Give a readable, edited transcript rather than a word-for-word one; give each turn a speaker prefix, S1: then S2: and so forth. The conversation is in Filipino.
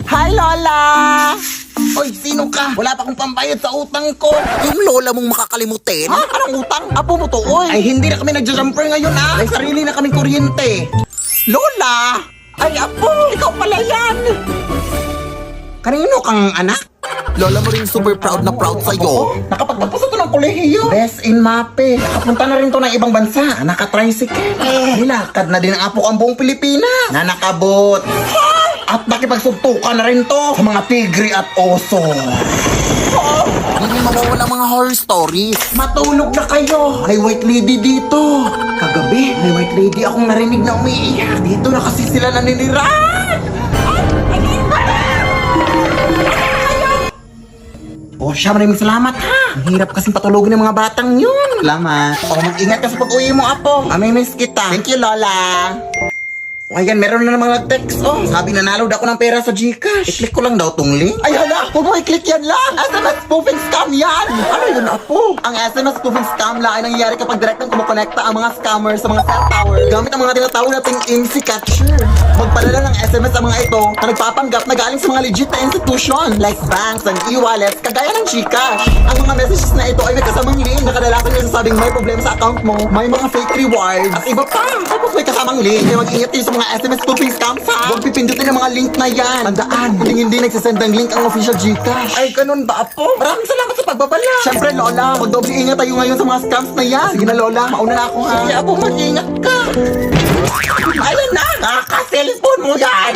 S1: Hi, Lola! Oy, sino ka? Wala pa akong pambayad sa utang ko.
S2: Yung lola mong makakalimutin?
S1: Ha? Anong utang? Apo mo to, oy. Ay, hindi na kami nagja-jumper ngayon, ha? May sarili na kaming kuryente. Lola! Ay, apo! Ikaw pala yan! Kanino kang anak?
S2: Lola mo rin super proud na proud sa'yo.
S1: Nakapagtapos ito ng kolehiyo. Best in MAPE. Nakapunta na rin to ng ibang bansa. Naka-tricycle. Nilakad na din ang apo ang buong Pilipinas. Na nakabot. At nakipagsuntukan na rin to sa mga tigre at oso.
S2: Hindi mawawala mga horror stories.
S1: Matulog na kayo. May white lady dito. Kagabi, may white lady akong narinig na umiiyak. Dito na kasi sila naninirahan. Oh, siya, maraming salamat ha. Ang hirap kasing patulogin ng mga batang yun. Salamat. Oh, mag-ingat ka sa pag-uwi mo, apo. Amimiss kita. Thank you, Lola. O ayan, meron na namang nag-text. Oh, sabi nanalo daw ako ng pera sa Gcash. I-click ko lang daw tong link. Ay, hala, huwag mo i-click yan lang. SMS spoofing scam yan. Ano yun, apo? Ang SMS spoofing scam lang ay nangyayari kapag direktang kumukonekta ang mga scammers sa mga cell tower gamit ang mga tinatawag nating IMSI catcher. Magpadala ng SMS ang mga ito na nagpapanggap na galing sa mga legit na institution like banks and e-wallets kagaya ng Gcash. Ang mga messages na ito ay may kasamang link na kadalasan yung sasabing may problema sa account mo, may mga fake rewards, at iba pa. Tapos may kasamang link. Kaya mag-ingat kayo sa mga SMS spoofing scams ha. Huwag pipindutin ang mga link na yan. Tandaan, hindi nagsasend ng link ang official Gcash. Ay, ganun ba, apo? Maraming salamat sa pagbabala. Siyempre, Lola, mag-doble ingat tayo ngayon sa mga scams na yan. Sige na, Lola, mauna na ako ha. Sige, apo, mag-ingat ka. Ayan na, nakaka-cellphone mo yan.